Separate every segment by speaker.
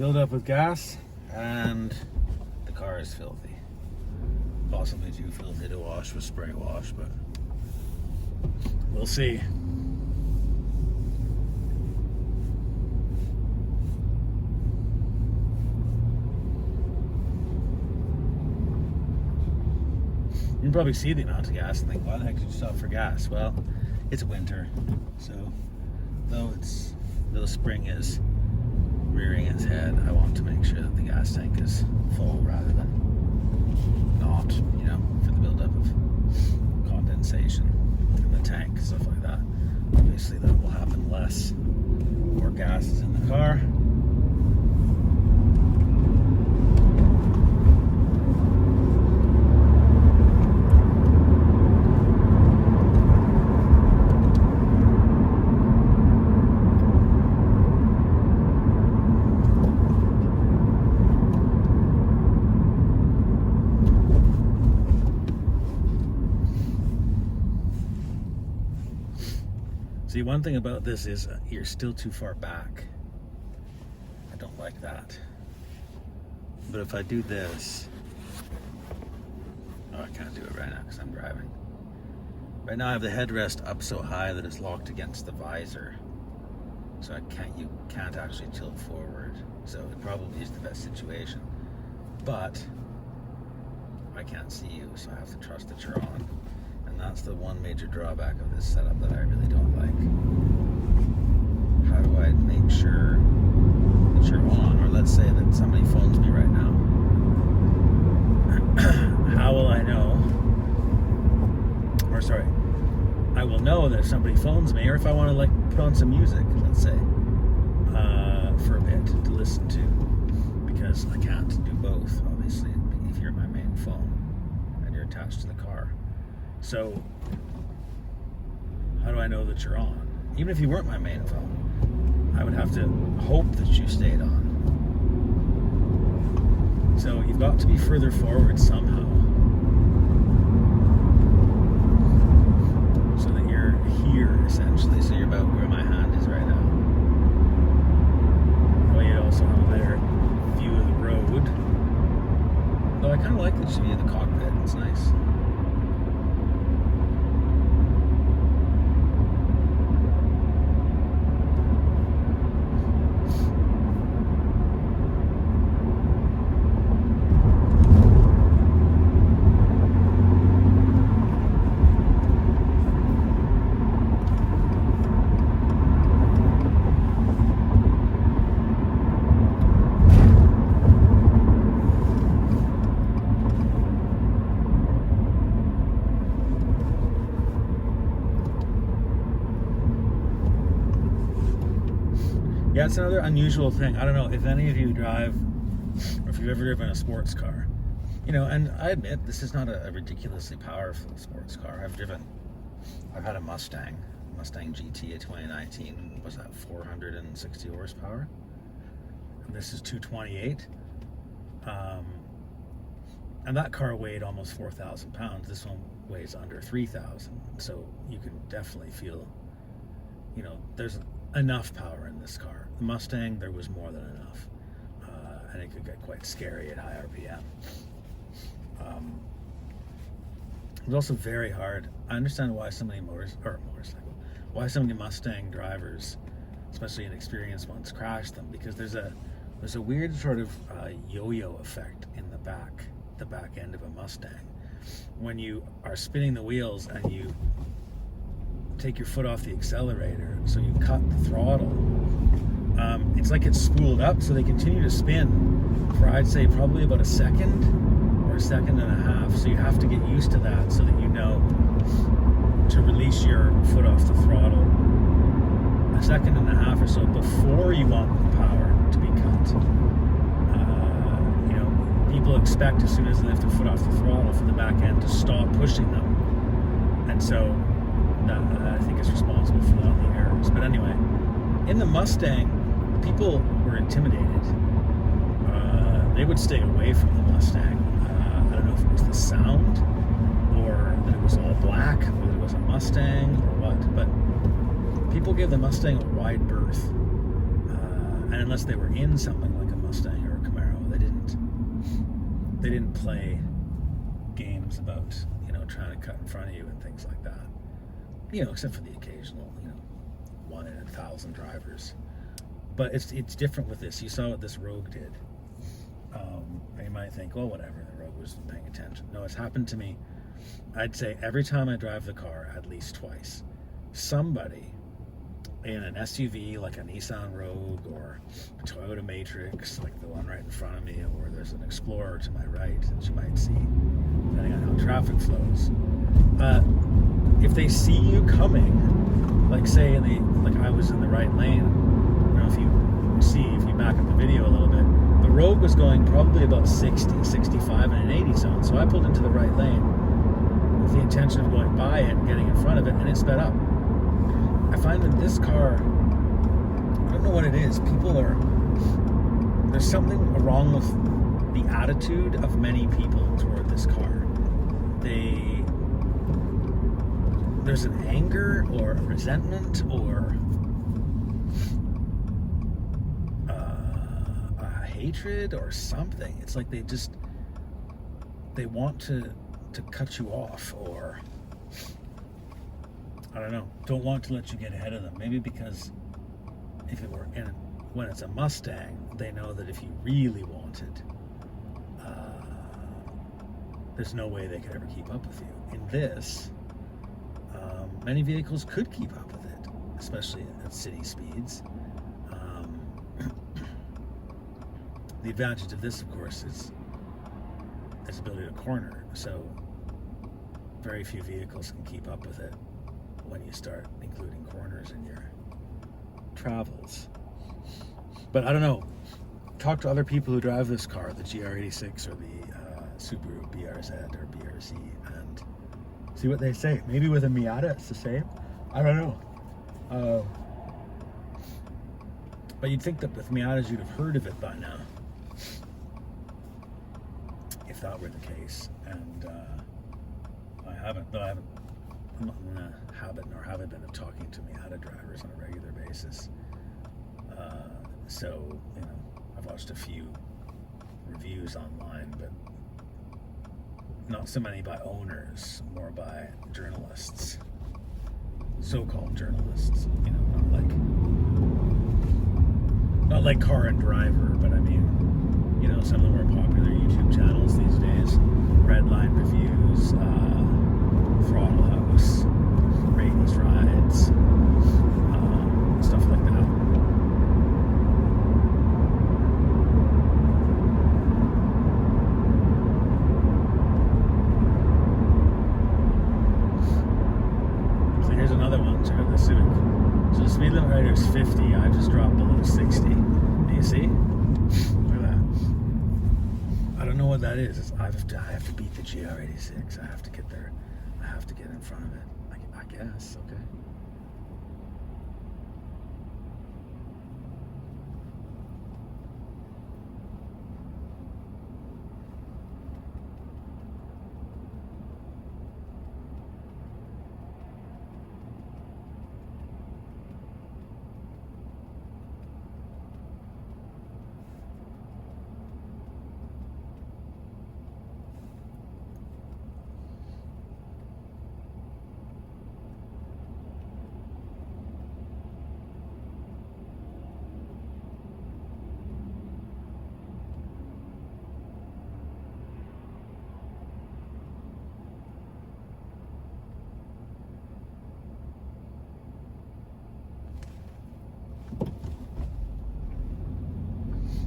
Speaker 1: filled up with gas, and the car is filthy. Possibly too filthy to wash with spray wash, but we'll see. You can probably see the amount of gas and think, why the heck did you stop for gas? Well, it's winter, so though spring is rearing its head, I want to make sure that the gas tank is full rather than not, for the buildup of condensation in the tank, stuff like that. Obviously that will happen less. More gas is in the car. See, one thing about this is you're still too far back. I don't like that. But if I do this, I can't do it right now because I'm driving. Right now I have the headrest up so high that it's locked against the visor. So you can't actually tilt forward. So it probably is the best situation. But I can't see you, so I have to trust that you're on. And that's the one major drawback of this setup that I really don't like. How do I make sure that you're on? Or let's say that somebody phones me right now. How will I know? I will know that if somebody phones me, or if I want to put on some music, let's say, for a bit to listen to, because I can't do both, obviously, if you're my main phone and you're attached to the car. So, how do I know that you're on? Even if you weren't my main phone, I would have to hope that you stayed on. So you've got to be further forward somehow, so that you're here, essentially. So you're about where my hand is right now. Well, you also have a better view of the road. Though I kind of like the view of the cockpit, it's nice. Yeah, it's another unusual thing. I don't know if any of you drive, or if you've ever driven a sports car. And I admit, this is not a ridiculously powerful sports car. I've had a Mustang GT 2019. Was that 460 horsepower? And this is 228. And that car weighed almost 4,000 pounds. This one weighs under 3,000. So you can definitely feel, there's enough power in this car. The Mustang, there was more than enough. And it could get quite scary at high RPM. It was also very hard. I understand why so many Mustang drivers, especially inexperienced ones, crash them, because there's a weird sort of yo-yo effect in the back end of a Mustang. When you are spinning the wheels and you take your foot off the accelerator, so you cut the throttle, it's like it's spooled up, so they continue to spin for, I'd say, probably about a second or a second and a half. So you have to get used to that so that you know to release your foot off the throttle a second and a half or so before you want the power to be cut. People expect as soon as they lift their foot off the throttle for the back end to stop pushing them, and so that I think is responsible for a lot of the errors. But anyway, in the Mustang, people were intimidated. They would stay away from the Mustang. I don't know if it was the sound, or that it was all black, or that it was a Mustang, or what, but people gave the Mustang a wide berth. And unless they were in something like a Mustang, they didn't play games about, you know, trying to cut in front of you and things like that. You know, except for the occasional, you know, 1 in 1,000 drivers. But it's different with this. You saw what this Rogue did. And you might think, well, whatever, the Rogue was paying attention. No, it's happened to me, I'd say every time I drive the car, at least twice. Somebody in an SUV like a Nissan Rogue or a Toyota Matrix, like the one right in front of me, or there's an Explorer to my right that you might see, depending on how traffic flows. If they see you coming, like say like I was in the right lane, I don't know if you back up the video a little bit, the Rogue was going probably about 60, 65 in an 80 zone, so I pulled into the right lane with the intention of going by it and getting in front of it, and it sped up. I find that this car, I don't know what it is, there's something wrong with the attitude of many people toward this car. There's an anger or a resentment or a hatred or something. It's like they want to cut you off, or I don't know, don't want to let you get ahead of them. Maybe because when it's a Mustang, they know that if you really wanted, there's no way they could ever keep up with you. In this, many vehicles could keep up with it, especially at city speeds. The advantage of this, of course, is its ability to corner, so very few vehicles can keep up with it when you start including corners in your travels. But I don't know, talk to other people who drive this car, the GR86 or the Subaru BRZ or BRZ, and see what they say. Maybe with a Miata it's the same, I don't know. But you'd think that with Miatas you'd have heard of it by now, if that were the case. And I haven't, I'm not in a habit, nor have I been, of talking to Miata drivers on a regular basis. So, you know, I've watched a few reviews online, but not so many by owners, more by journalists, so-called journalists, you know, not like Car and Driver, but I mean, you know, some of the more popular YouTube channels these days, Redline Reviews, Throttle House, Ratings Rides, stuff like that. So here's another one. Check out the Civic. So the speed limit right here is 50. I just dropped below 60. Do you see? Look at that. I don't know what that is. I have to beat the GR86. I have to get there. I have to get in front of it. I guess. Okay.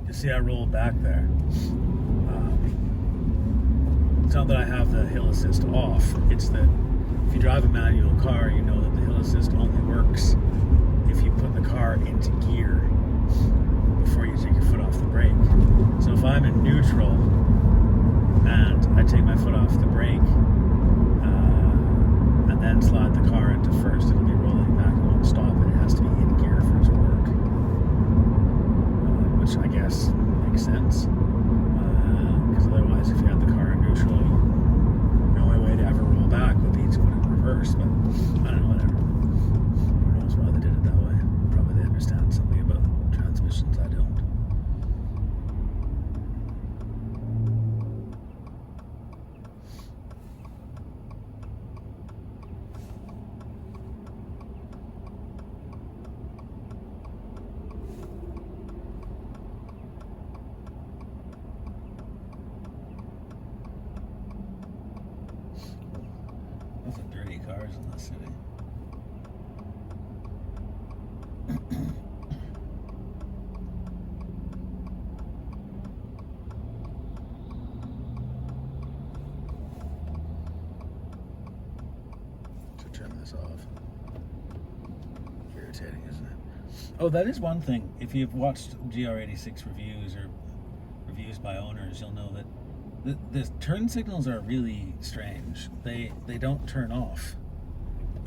Speaker 1: You see I rolled back there. It's not that I have the hill assist off, it's that if you drive a manual car, you know that the hill assist only works if you put the car into gear before you take your foot off the brake. So if I'm in neutral and I take my foot off the brake and then slide the car into first, it'll be rolling back, it won't stop it. It has to be in gear for it to work, which I guess makes sense, because otherwise if you had the car in neutral, the only way to ever roll back would be to put it in reverse. But I don't know, whatever. Who knows why they did it that way? Probably they understand something about transmissions I don't. Lots of dirty cars in this city. To turn this off. Irritating, isn't it? Oh, that is one thing. If you've watched GR86 reviews or reviews by owners, you'll know that the turn signals are really strange. They don't turn off.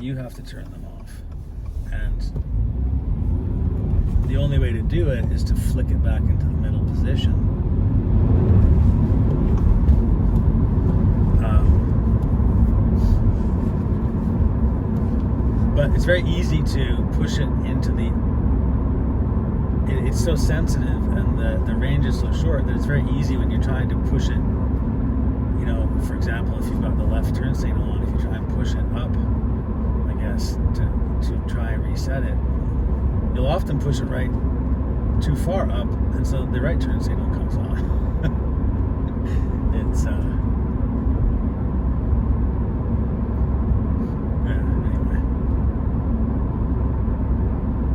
Speaker 1: You have to turn them off. And the only way to do it is to flick it back into the middle position. But it's very easy to push it into the... It's so sensitive and the range is so short that it's very easy when you're trying to push it. You know, for example, if you've got the left turn signal on, if you try and push it up, I guess, to try and reset it, you'll often push it right too far up, and so the right turn signal comes on. It's anyway.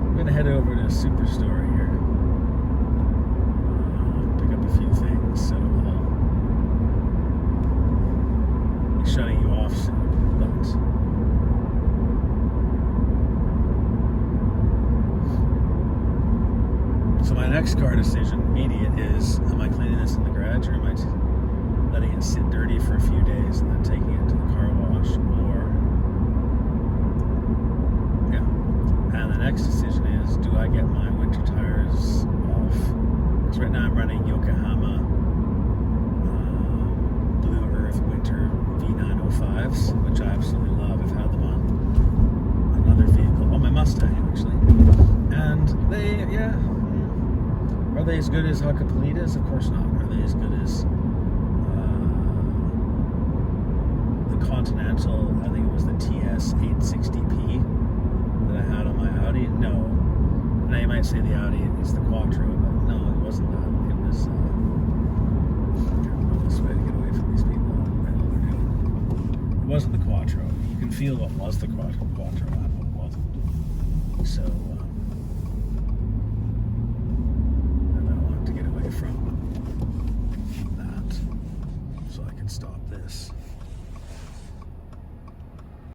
Speaker 1: I'm gonna head over to a Superstore here, pick up a few things, so I'll be shutting you off soon. So my next car decision, immediate, is am I cleaning this in the garage or am I letting it sit dirty for a few days and then taking it to the car wash? Or, yeah. And the next decision is, do I get my winter tires off? Because right now I'm running Yokohama Blue Earth Winter V905s, which I absolutely love. I've had them on another vehicle, on my Mustang actually. And they, yeah. Are they as good as Hakkapeliitas? Of course not. Are they as good as the Continental? I think it was the TS860P that I had on my Audi. No. Now you might say the Audi is the Quattro, but no, it wasn't that. It was. I'm trying to go this way to get away from these people. I don't know what they're doing. It wasn't the Quattro. You can feel what was the Quattro and what wasn't. So. From that, so I can stop this.